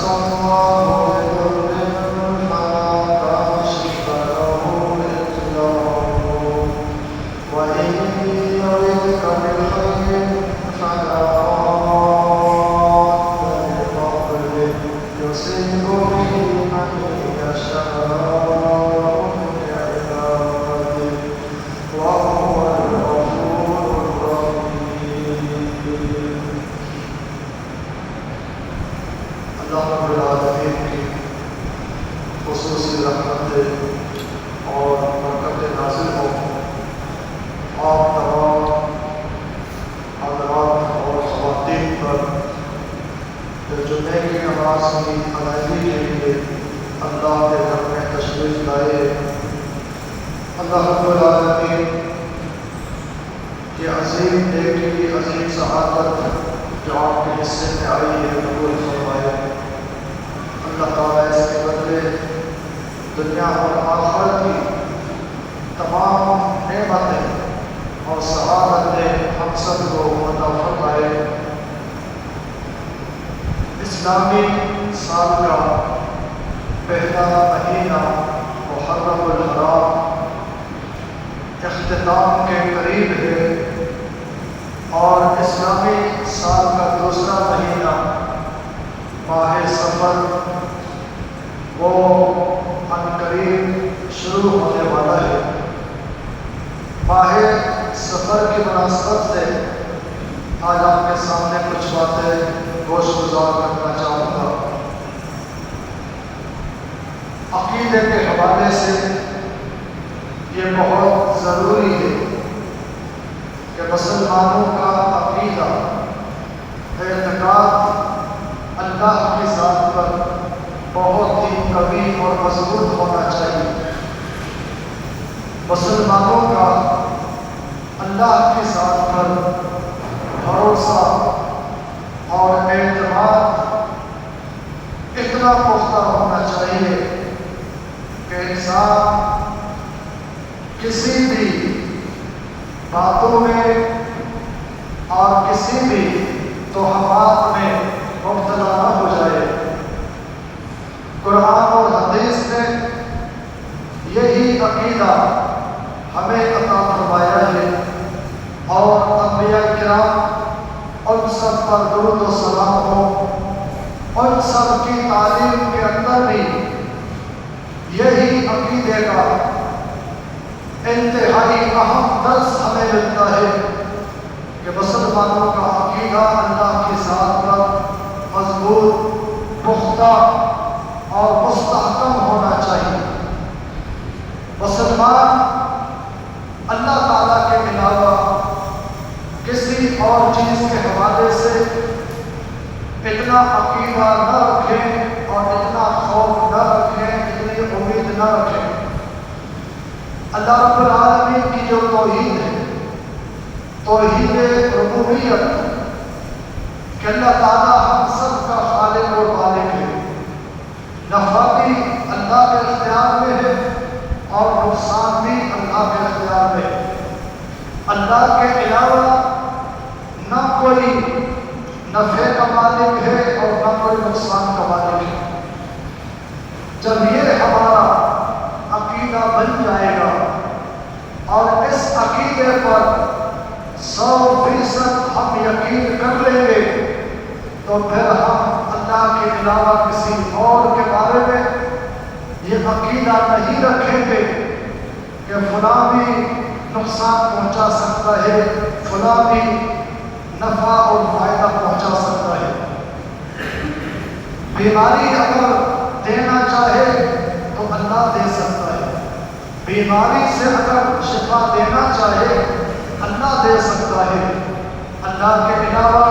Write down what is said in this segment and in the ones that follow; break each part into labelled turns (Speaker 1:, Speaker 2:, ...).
Speaker 1: الله بضر فلا كاشف له إلا هو وإن يردك بخير فلا راد لفضله يصيب به من يشاء من عباده وهو الغفور الرحيم. اللہ رب العالمین کی خصوصی رحمت اور برکت نازل ہو آپ تمام حضرات اور خواتین پر جمعے کی نماز کی ادائیگی کے لیے اللہ کے گھر میں تشریف لائے. اللہ رب العالمین کی عظیم نیکی کی عظیم سعادت جو آپ کے حصے میں آئی ہے قبول فرمائے. اللہ تعالیٰ اس کے بدلے دنیا اور آخرت کی تمام نعمتیں اور سعادتیں ہم سب کو عطا فرمائے. اسلامی سال کا پہلا مہینہ محرم الحرام اختتام کے قریب ہے اور اسلامی سال کا دوسرا مہینہ ماہ سفر وہ عنقریب شروع ہونے والا ہے. ماہ سفر کی مناسبت سے آج آپ کے سامنے کچھ باتیں گوش گزار کرنا چاہوں گا. عقیدے کے حوالے سے یہ بہت ضروری ہے کہ مسلمانوں کا عقیدہ اعتقاد اللہ کی ذات پر بہت ہی قوی اور مضبوط ہونا چاہیے. مسلمانوں کا اللہ کی ذات پر بھروسہ اور اعتماد اتنا پختہ ہونا چاہیے کہ انسان کسی بھی باتوں میں اور کسی بھی توہمات میں مبتلا نہ ہو جائے. قرآن اور حدیث نے یہی عقیدہ ہمیں عطا فرمایا ہے اور انبیاء کرام ان سب پر درود و سلام ہو ان سب کی تعلیم کے اندر بھی یہی عقیدے کا انتہائی اہم درس ہمیں ملتا ہے کہ مسلمانوں کا عقیدہ اللہ کی ذات پر مضبوط پختہ اور مستحکم ہونا چاہیے. مسلمان اللہ تعالیٰ کے علاوہ کسی اور چیز کے حوالے سے اتنا عقیدہ نہ رکھیں اور اتنا خوف نہ رکھیں, اتنی امید نہ رکھیں. اللہ رب العالمین کی جو توحید ہے, توحید ربوبیت کہ اللہ تعالیٰ ہم سب کا خالق و مالک ہے, نفع بھی اللہ کے اختیار میں ہے اور نقصان بھی اللہ کے اختیار میں ہے. اللہ کے علاوہ نہ کوئی نفع کا مالک ہے اور نہ کوئی نقصان کا مالک ہے. جب یہ ہمارا عقیدہ بن جائے گا اور اس عقیدے پر 100% ہم یقین کر لیں گے تو پھر ہم اللہ کے علاوہ کسی اور کے بارے میں یہ عقیدہ نہیں رکھیں گے کہ فلاں بھی نقصان پہنچا سکتا ہے, فلاں بھی نفع اور فائدہ پہنچا سکتا ہے. بیماری اگر دینا چاہے تو اللہ دے سکتا ہے, بیماری سے اگر شفا دینا چاہے اللہ دے سکتا ہے. اللہ کے علاوہ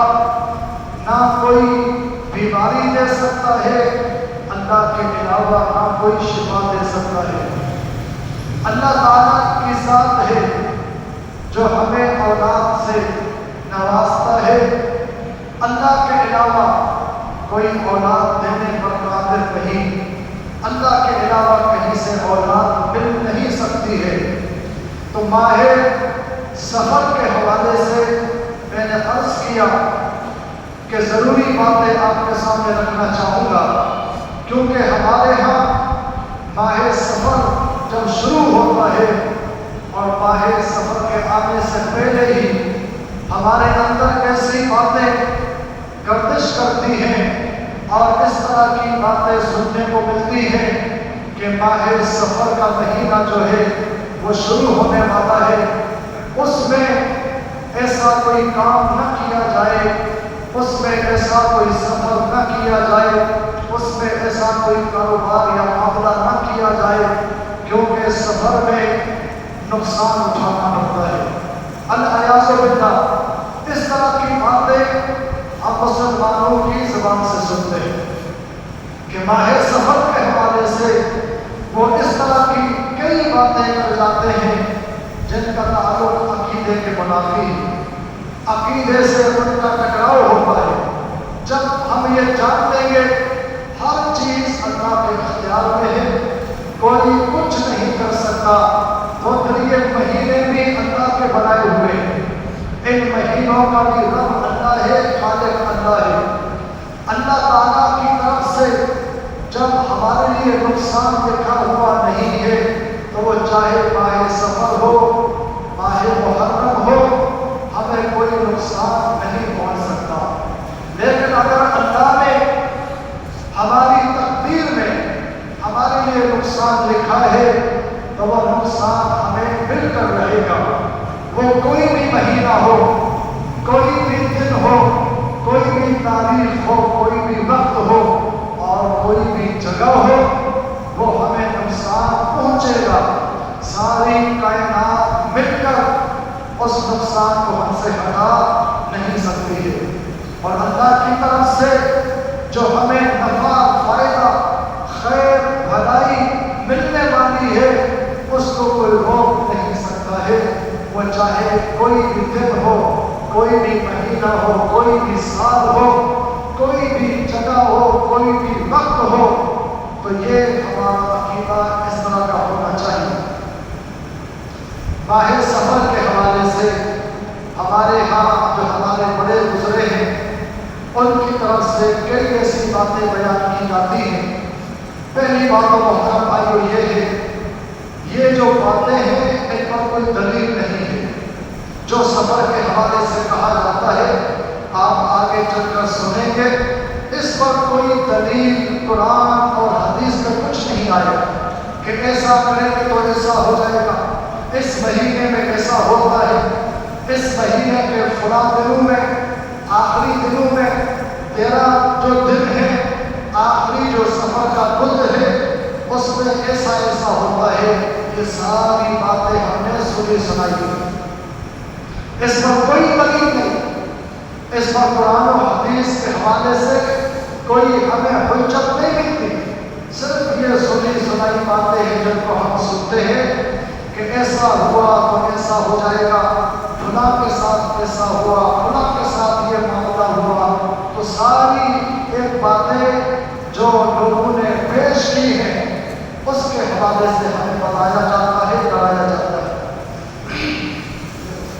Speaker 1: نہ کوئی بیماری دے سکتا ہے, اللہ کے علاوہ نہ کوئی شفا دے سکتا ہے. اللہ تعالیٰ کی ذات ہے جو ہمیں اولاد سے نوازتا ہے. اللہ کے علاوہ کوئی اولاد دینے پر قادر نہیں, اللہ کے علاوہ کہیں سے اولاد مل نہیں سکتی ہے. تو ماہ سفر کے حوالے سے میں نے عرض کیا کہ ضروری باتیں آپ کے سامنے رکھنا چاہوں گا. ہے اور ماہ سفر کے آنے سے پہلے ہی ہمارے اندر ایسی باتیں گردش کرتی ہیں اور اس طرح کی باتیں سننے کو ملتی ہیں کہ ماہ سفر کا مہینہ جو ہے وہ شروع ہونے والا ہے، اس میں ایسا کوئی کام نہ کیا جائے، اس میں ایسا کوئی سفر نہ کیا جائے، اس میں ایسا کوئی کاروبار یا معاملہ نہ کیا جائے، کیونکہ سفر میں نقصان اٹھانا پڑتا ہے۔ العیاذ باللہ، اس طرح کی باتیں ہم مسلمانوں کی زبان سے سنتے ہیں کہ ماہ سفر کے حوالے سے وہ اس طرح کی کئی باتیں کر جاتے ہیں جن کا تعلق عقیدے کے منافی ہے، عقیدے سے ان کا ٹکراؤ ہوتا ہے۔ جب ہم یہ جان لیں گے ہر چیز اللہ کے اختیار میں ہے، کوئی کچھ نہیں کر سکتا، وہ یہ مہینے بھی اللہ کے بنائے ہوئے ہیں، ان مہینوں کا بھی رب اللہ ہے، خالق اللہ ہے۔ اللہ تعالیٰ کی طرف سے جب ہمارے لیے نقصان لکھا ہوا نہیں ہے تو وہ چاہے ماہ سفر ہو، ماہ محرم ہو، ہمیں کوئی نقصان نہیں پہنچ سکتا۔ لیکن اگر اللہ نے ہماری تقدیر میں ہمارے لیے نقصان لکھا ہے تو وہ نقصان ہمیں مل کر رہے گا، وہ کوئی بھی مہینہ ہو، کوئی بھی دن ہو، کوئی بھی تاریخ ہو، کوئی بھی وقت ہو اور کوئی بھی جگہ ہو، وہ ہمیں نقصان پہنچے گا۔ ساری کائنات مل کر اس نقصان کو ہم سے ہٹا نہیں سکتی ہے، اور اللہ کی طرف سے جو ہمیں نفع، فائدہ، خیر، بھلائی ملنے والی ہے اس کو کوئی روک نہیں سکتا ہے، وہ چاہے کوئی بھی دن ہو، کوئی بھی مہینہ ہو، کوئی بھی سال ہو، کوئی بھی جگہ ہو، کوئی بھی وقت ہو۔ تو یہ ہمارا عقیدہ اس طرح کا ہونا چاہیے۔ ماہ سفر کے حوالے سے ہمارے ہاں جو ہمارے بڑے گزرے ہیں ان کی طرف سے کئی ایسی باتیں بیان کی جاتی ہیں۔ پہلی بات تو محترم بھائیو یہ ہے، یہ جو باتیں ہیں ان پر کوئی دلیل نہیں ہے۔ جو سفر کے حوالے سے کہا جاتا ہے آپ آگے چل کر سنیں گے، اس پر کوئی دلیل قرآن اور حدیث میں کچھ نہیں آیا کہ ایسا کریں گے تو ایسا ہو جائے گا، اس مہینے میں ایسا ہوتا ہے، اس مہینے کے فلاں دنوں میں، آخری دنوں میں، تیرا جو دن ہے، آخری جو سفر کا بدھ ہے اس میں ایسا ایسا ہوتا ہے۔ یہ ساری باتیں ہم نے سنی سنائی ہیں، اس پر کوئی دلیل نہیں، اس پر قرآن و حدیث کے حوالے سے کوئی ہمیں حجت نہیں ملتی، صرف یہ سنی سنائی باتیں ہیں جن کو ہم سنتے ہیں کہ ایسا ہوا تو ایسا ہو جائے گا، فلاں کے ساتھ ایسا ہوا، فلاں کے ساتھ یہ معاملہ ہوا۔ تو ساری ایک باتیں جو لوگوں نے پیش کی ہیں اس کے حوالے سے ہمیں بتایا جاتا ہے، ڈرایا جاتا ہے۔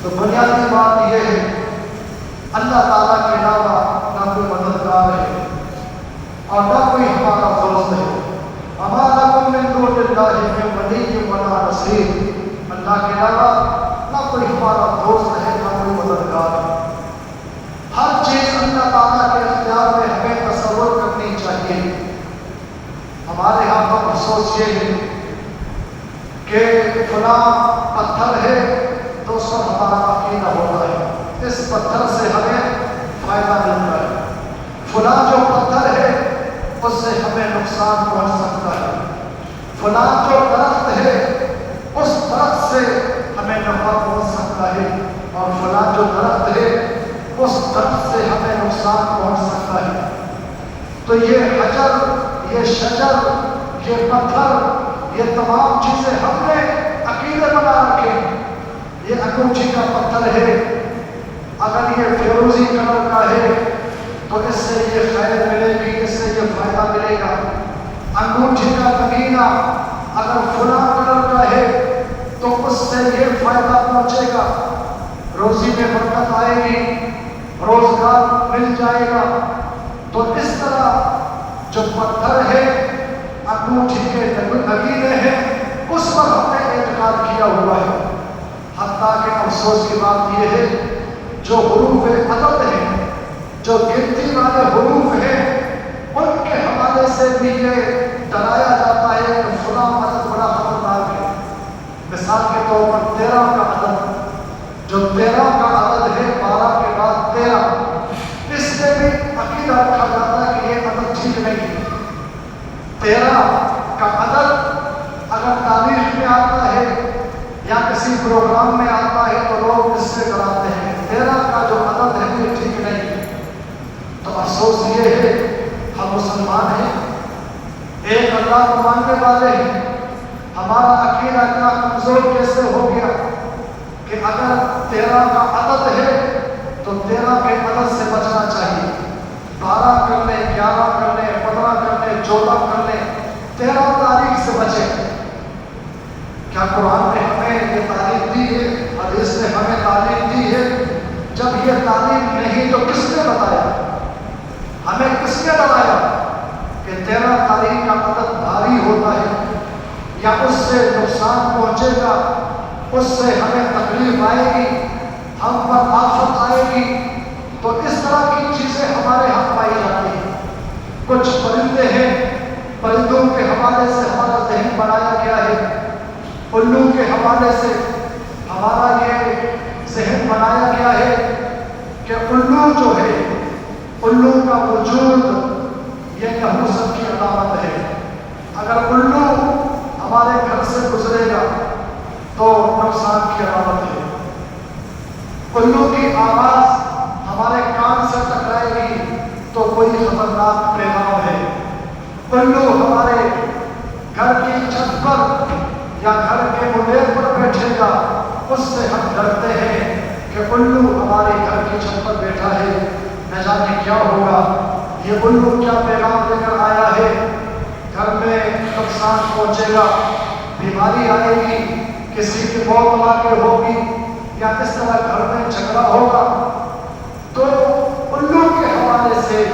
Speaker 1: تو بنیادی بات یہ ہے اللہ تعالیٰ کے علاوہ نہ کوئی مددگار ہے اور نہ کوئی ہمارا دوست ہے۔ ہمارا من دون اللہ من ولی ولا نصیر، اللہ کے علاوہ نہ کوئی ہمارا دوست ہے، نہ کوئی مددگار ہے۔ ہر چیز اللہ تعالیٰ کے اختیار میں ہمیں تصور کرنی چاہیے۔ ہمارے یہاں پر افسوس یہ ہے کہ فلاں پتھر ہے تو اس پر ہمارا عقیدہ ہوتا ہے، اس پتھر سے ہمیں فائدہ ملتا ہے، فلاں جو پتھر ہے اس سے ہمیں نقصان پہنچ سکتا ہے، فلاں جو درخت ہے اس درخت سے ہمیں نفع پہنچ سکتا ہے، اور فلاں جو درخت ہے اس درخت سے ہمیں نقصان پہنچ سکتا ہے۔ تو یہ حجر، یہ شجر، یہ پتھر، یہ تمام چیزیں ہم نے عقیدے بنا رکھے ہیں۔ یہ انگوٹھی کا پتھر ہے، اگر یہ فیروزی کلر کا ہے تو اس سے یہ خیر ملے گی، اس سے یہ فائدہ ملے گا۔ انگوٹھی کا نگینہ اگر فلاں کلر کا ہے تو اس سے یہ فائدہ پہنچے گا، روزی میں برکت آئے گی، روزگار مل جائے گا۔ تو اس طرح جو پتھر ہے، انگوٹھی کے نگینے ہیں، اس پر ہم نے اعتقاد اختیار کیا ہوا ہے۔ حتیٰ کہ افسوس کی بات یہ ہے جو حروف عدد ہیں، جو گنتی والے حروف ہیں، ان کے حوالے سے بھی یہ ڈرایا جاتا ہے کہ فلاں عدد بڑا خطرناک ہے۔ مثال کے طور پر 13 کا عدد، جو 13 کا عدد ہے، 12 کے بعد 13، اس سے بھی عقیدہ رکھا جاتا ہے کہ یہ عدد ٹھیک نہیں ہے۔ 13 کا عدد اگر تاریخ میں آتا ہے یا کسی پروگرام میں آتا ہے تو لوگ اس سے ڈراتے ہیں۔ 13 کا جو عدد ہے یہ ٹھیک نہیں ہے۔ تو افسوس یہ ہے ہم مسلمان ہیں، ایک اللہ کو ماننے والے ہیں، ہمارا عقیدہ اتنا کمزور کیسے ہو گیا کہ اگر 13 کا عدد ہے تو 13 کے عدد سے بچنا چاہیے۔ 12 کر لیں، 11 کر لیں، 15 کر لیں، 14 کر لیں، 13 تاریخ سے بچیں۔ کیا قرآن نے ہمیں یہ تعلیم دی ہے؟ حدیث نے ہمیں تعلیم دی ہے؟ جب یہ تعلیم نہیں تو کس نے بتایا؟ ہمیں کس نے بتایا کہ 13 تاریخ کا عدد بھاری ہوتا ہے یا اس سے نقصان پہنچے گا، اس سے ہمیں تکلیف آئے گی، ہم پر آفت آئے گی؟ تو اس طرح کی چیزیں ہمارے ہاں پائی جاتی ہیں۔ کچھ پرندے ہیں، پرندوں کے حوالے سے ہمارا ذہن بنایا گیا ہے، الو کے حوالے سے ہمارا یہ ذہن بنایا گیا ہے کہ الو جو ہے، الو کا وجود یہ نحوست کی علامت ہے۔ اگر الو ہمارے گھر سے گزرے گا تو نقصان کی علامت ہے۔ الو کی آواز ہمارے کان سے ٹکرائے گی تو کوئی خطرناک پیغام ہے۔ الو ہمارے گھر کی چھت پر یا گھر کے منیر پر بیٹھے گا، اس سے ہم ڈرتے ہیں کہ الو ہمارے گھر کی چھت پر بیٹھا ہے، نہ جانے کیا ہوگا، یہ الو کیا پیغام لے کر آیا ہے، گھر میں نقصان پہنچے گا، بیماری آئے گی، کسی کی موت واقع ہوگی یا اس طرح گھر میں جھگڑا ہوگا۔ تو الو کے حوالے سے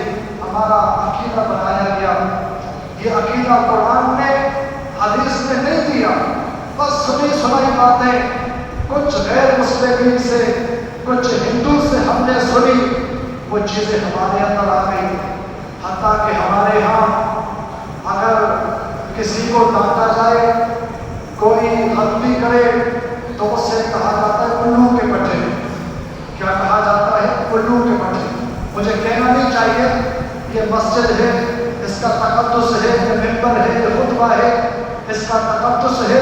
Speaker 1: ہمارا عقیدہ بنایا گیا۔ یہ عقیدہ قرآن نے، حدیث نے نہیں دیا، بس سنی سنائی باتیں کچھ غیر مسلمین سے، کچھ ہندو سے ہم نے سنی، وہ چیزیں ہمارے اندر آ گئی۔ حتیٰ کہ ہمارے ہاں اگر کسی کو ڈانٹا جائے، کوئی غلطی کرے تو اس سے کہا جاتا ہے الو کے پٹھے۔ کیا کہا جاتا ہے؟ الو کے پٹھے۔ مجھے کہنا نہیں چاہیے یہ مسجد ہے، اس کا تقدس ہے، یہ ممبر ہے، یہ خطبہ ہے، اس کا تقدس ہے،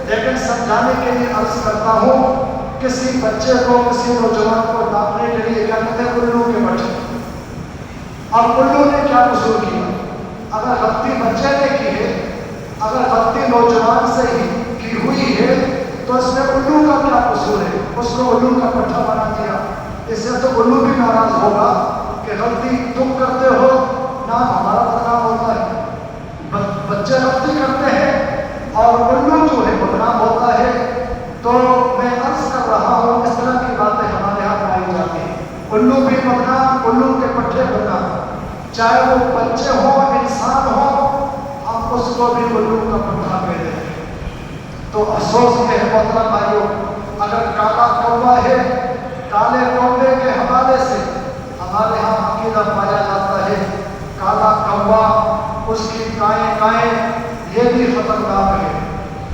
Speaker 1: لیکن سمجھانے کے لیے عرض کرتا ہوں، کسی بچے کو، کسی نوجوان کو ڈانٹنے کے لیے کیا کہتے ہیں؟ الو کے پٹھے۔ اب الو نے کیا قصور کیا؟ اگر غلطی بچے نے کی ہے، اگر غلطی نوجوان سے ہی کی ہوئی ہے تو اس میں الو کا کیا قصور ہے؟ اس کو الو کا پٹھا بنا دیا۔ اس سے تو الو بھی ناراض ہوگا کہ غلطی تم کرتے ہو، نام ہمارا بدنام ہوتا ہے۔ بچے غلطی کرتے ہیں اور الو جو ہے بدنام ہوتا ہے۔ تو میں عرض کر رہا ہوں، اس طرح کی باتیں ہمارے یہاں پائی جاتی ہیں۔ الو بھی بدنام، الو کے پٹھے بدنام، چاہے وہ بچے ہوں، انسان ہوں، ہم اس کو بھی الو کا پٹھا کہتے ہیں۔ تو افسوس یہ ہے محترم بھائیوں، اگر کالا کوہ ہے، کالے کوے کے حوالے سے ہمارے ہاں عقیدہ پایا جاتا ہے کالا کوہ، اس کی کائیں کائیں، یہ بھی خطرناک ہے۔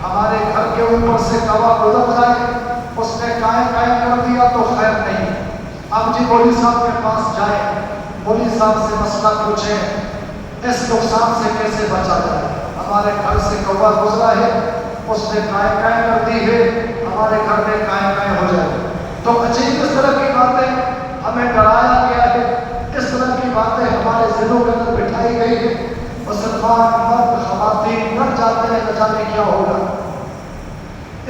Speaker 1: ہمارے گھر کے اوپر سے کوہ گزر جائے، اس نے کائیں کائیں کر دیا تو خیر نہیں۔ اب جی مولوی صاحب کے پاس جائیں، مولوی صاحب سے مسئلہ پوچھیں، اس نقصان سے کیسے بچا جائے؟ ہمارے گھر سے کوہ گزرا ہے، اس نے کائیں کائیں کر دی ہے، ہمارے گھر میں کائیں کائیں ہو جائے۔ تو عجیب اس طرح کی باتیں ہمیں ڈرایا گیا ہے، اس طرح کی باتیں ہمارے ذہنوں کے اندر بٹھائی گئی ہے۔ مسلمان مرد خواتین ڈر جاتے ہیں، نہ جانے کیا ہوگا۔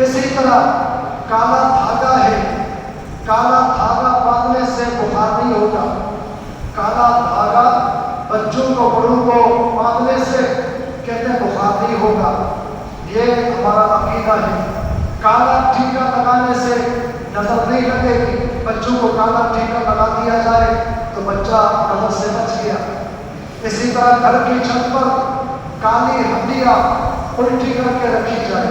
Speaker 1: اسی طرح کالا دھاگا ہے، کالا دھاگا باندھنے سے بخار نہیں ہوگا۔ کالا دھاگا بچوں کو، بڑوں کو باندھنے سے کہتے ہیں بخار نہیں ہوگا۔ یہ ہمارا عقیدہ ہے۔ کالا ٹیکا لگانے سے نظر نہیں لگے گی، بچوں کو کالا ٹیکا لگا دیا جائے تو بچہ نظر سے بچ گیا۔ اسی طرح گھر کی چھت پر کالی ہنڈیاں الٹی کر کے رکھی جائے،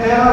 Speaker 1: 13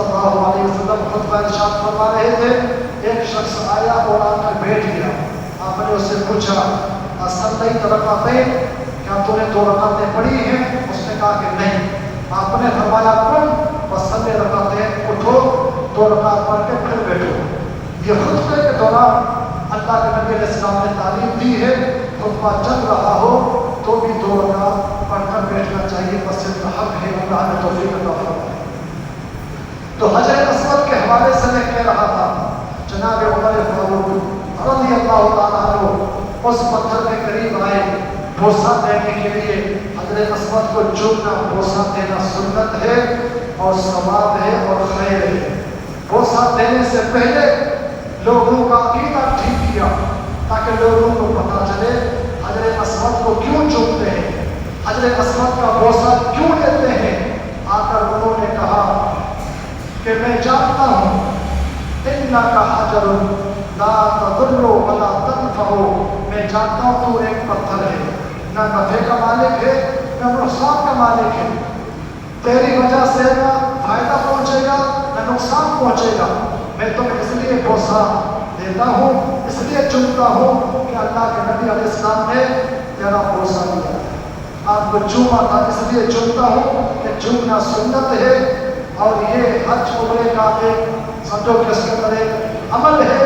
Speaker 1: صلی اللہ علیہ وسلم خطبہ ارشاد فرما رہے تھے، ایک شخص آیا اور آ کر بیٹھ گیا۔ آپ نے اس سے پوچھا اصلّیت رکعتین، کیا تو نے 2 رکعتیں پڑھی ہیں؟ اس نے کہا کہ نہیں۔ آپ نے فرمایا قم فصلی رکعتین، اٹھو 2 رکعت پڑھ کے پھر بیٹھو۔ یہ خطبے کے دوران اللہ کے نبی علیہ السلام نے تعلیم دی ہے، خطبہ چل رہا ہو تو بھی 2 رکعت پڑھ کر بیٹھنا چاہیے، مسجد کا حق ہے، اللہ نے توفیق عطا فرمائے۔ تو حجر اسود کے حوالے سے میں کہہ رہا تھا، جناب عمر فاروق رضی اللہ تعالیٰ عنہ اس پتھر کے قریب آئے بوسہ دینے کے لیے۔ حجر اسود کو چومنا، بوسہ دینا سنت ہے اور ثواب ہے اور خیر ہے۔ بوسہ دینے سے پہلے لوگوں کا عقیدہ ٹھیک کیا تاکہ لوگوں کو پتہ چلے حجر اسود کو کیوں چومتے ہیں، حجر اسود کا بوسہ کیوں لیتے ہیں۔ آ کر انہوں نے کہا کہ میں جانتا ہوں انک حجر لا تضر ولا تنفع، میں جانتا ہوں تو ایک پتھر ہے، نہ نفع کا مالک ہے نہ نقصان کا مالک ہے، تیری وجہ سے نہ فائدہ پہنچے گا نہ نقصان پہنچے گا، میں تمہیں اس لیے بوسہ دیتا ہوں، اس لیے چومتا ہوں کہ اللہ کے نبی علیہ السلام نے تیرا بوسہ لیا، آپ کو چوما تھا اس لیے چومتا ہوں کہ چومنا سنت ہے۔ اور یہ حج عمرے کا ایک سمجھو کہ اس کے اندر ایک عمل ہے،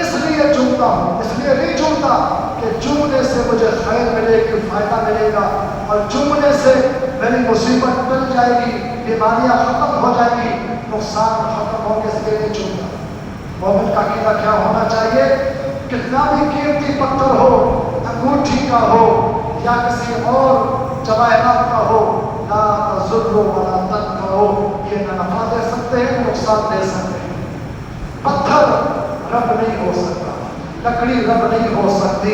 Speaker 1: اس لیے چومتا ہوں، اس لیے نہیں چومتا کہ چومنے سے مجھے خیر ملے گی، فائدہ ملے گا، اور چومنے سے میری مصیبت ٹل جائے گی، بیماریاں ختم ہو جائیں گی، نقصان ختم ہو کے اس لیے نہیں چومتا۔ مومن کا عقیدہ کیا ہونا چاہیے؟ کتنا بھی قیمتی پتھر ہو، انگوٹھی کا ہو یا کسی اور جواہرات کا ہو، لا تضر ولا تنفع، یہ نہ نفع دے سکتے ہیں نہ نقصان دے سکتے ہیں۔ پتھر رب نہیں ہو سکتا، لکڑی رب نہیں ہو سکتی،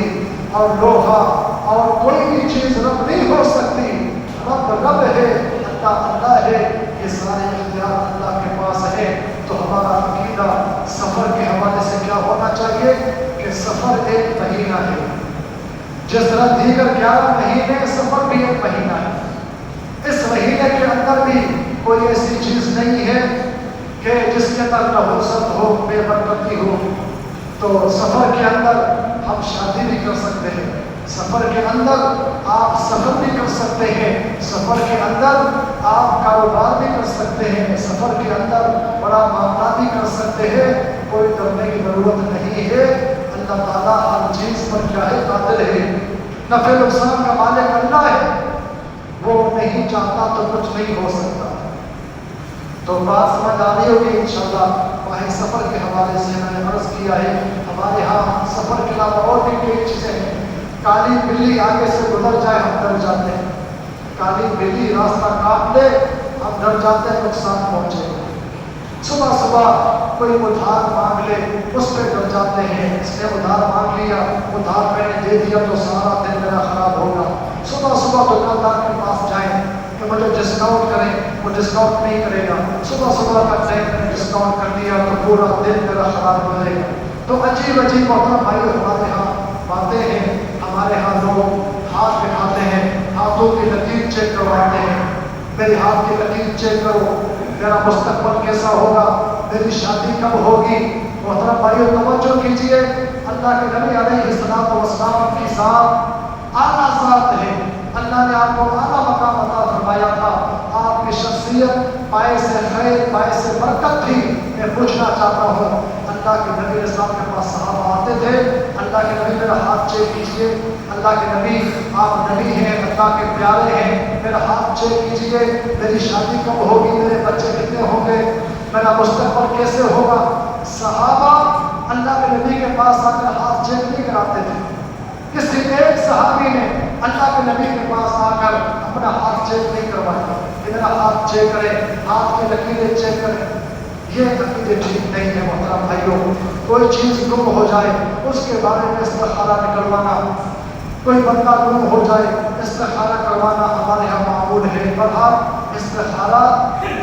Speaker 1: اور لوہا اور کوئی بھی چیز رب نہیں ہو سکتی۔ رب رب ہے، اللہ اللہ ہے، یہ سارے اختیار اللہ کے پاس ہے۔ تو ہمارا عقیدہ سفر کے حوالے سے کیا ہونا چاہیے کہ سفر ایک مہینہ ہے، جس طرح دیگر 11 مہینے سفر بھی ایک مہینہ ہے۔ اس مہینے کے اندر بھی کوئی ایسی چیز نہیں ہے کہ جس کے اندر نحوست ہو، بے برکتی ہو۔ تو سفر کے اندر ہم شادی بھی کر سکتے ہیں، سفر کے اندر آپ سفر بھی کر سکتے ہیں، سفر کے اندر آپ کاروبار بھی کر سکتے ہیں، سفر کے اندر بڑا معاملہ بھی کر سکتے ہیں، کوئی ڈرنے کی ضرورت نہیں ہے۔ اللہ تعالیٰ ہر چیز پر کیا ہے؟ قادر ہے، نفع نقصان کا مالک اللہ ہے، وہ نہیں چاہتا تو کچھ نہیں ہو سکتا۔ تو بات سمجھ آ رہی ہوگی انشاءاللہ۔ وہی سفر کے حوالے سے میں نے عرض کیا ہے، ہمارے ہاں سفر کے علاوہ اور بھی کئی چیزیں ہیں۔ کالی بلی آگے سے گزر جائے ہم ڈر جاتے ہیں، کالی بلی راستہ کاٹ لے ہم ڈر جاتے ہیں نقصان پہنچے گا۔ صبح صبح کوئی ادھار مانگ لے اس پہ ڈر جاتے ہیں، اس نے ادھار مانگ لیا، ادھار میں نے دے دیا تو سارا دن میرا خراب ہوگا۔ صبح صبح دکاندار کے پاس جائیں کہ مجھے ڈسکاؤنٹ کریں، وہ ڈسکاؤنٹ نہیں کرے گا۔ صبح صبح کا ٹائم میں نے ڈسکاؤنٹ کر دیا تو پورا دن میرا خراب ہو جائے گا۔ تو عجیب عجیب محترم بھائی ہمارے ہاں باتیں ہیں، ہمارے ہاں لوگ ہاتھ دکھاتے ہیں، ہاتھوں کی لکیر چیک کرواتے ہیں، میری ہاتھ کی لکیر چیک کرو، میرا مستقبل کیسا ہوگا، میری شادی کب ہوگی۔ محترم بھائیو توجہ کیجئے، اللہ کے نبی علیہ السلام کی ذات اعلیٰ ذات ہے، اللہ نے آپ کو اعلیٰ مقام عطا فرمایا تھا، آپ کی شخصیت باعث خیر باعث برکت تھی۔ میں پوچھنا چاہتا ہوں، اللہ کے نبی علیہ السلام کے پاس صحابہ آتے تھے، اللہ کے نبی میرا ہاتھ چیک کیجئے، اللہ کے نبی آپ نبی ہیں، اللہ کے پیارے ہیں، میرا ہاتھ چیک کیجئے، میری شادی کب ہوگی، میرے بچے کتنے ہوں گے، میرا مستقبل کیسے ہوگا۔ صحابہ اللہ کے نبی کے پاس آ کر ہاتھ چیک نہیں کراتے تھے۔ کسی ایک صحابی نے اللہ کے نبی کے پاس آ کر اپنا ہاتھ چیک نہیں کروایا کہ میرا ہاتھ چیک کرے، ہاتھ کی لکیریں چیک کرے۔ یہ عقیدے ٹھیک نہیں ہے محترم بھائیوں۔ کوئی چیز گم ہو جائے اس کے بارے میں استخارہ نکلوانا، کوئی بندہ گم ہو جائے استخارہ کروانا ہمارے یہاں معمول ہے۔ بہرحال استخارہ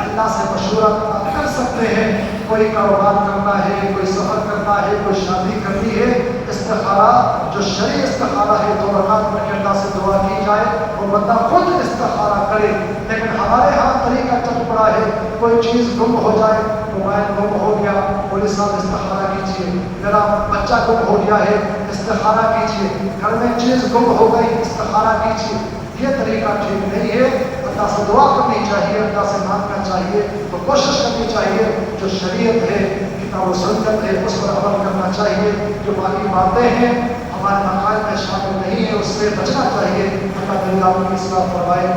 Speaker 1: اللہ سے مشورہ کر سکتے ہیں، کوئی کاروبار کرنا ہے، کوئی سفر کرنا ہے، کوئی شادی کرنی ہے، استخارہ جو شرعی استخارہ ہے 2 رکعت پڑھ کے اللہ سے دعا کی جائے، وہ بندہ خود استخارہ کرے۔ لیکن ہمارے ہاں طریقہ چل پڑا ہے، کوئی چیز گم ہو جائے، موبائل گم ہو گیا، پولیس صاحب استخارہ کیجیے، میرا بچہ گم ہو گیا ہے استخارہ کیجیے، گھر میں چیز گم ہو گئی استخارہ کیجیے. یہ طریقہ ٹھیک نہیں ہے. اللہ سے دعا کرنی چاہیے، اللہ سے مانگنا چاہیے، تو کوشش کرنی چاہیے جو شریعت ہے، کتاب و سنت ہے، اس پر عمل کرنا چاہیے. جو باقی باتیں ہیں ہمارے عقائد میں شامل نہیں ہے، اس سے بچنا چاہیے. اللہ تعالیٰ آپ کی اصلاح فرمائے.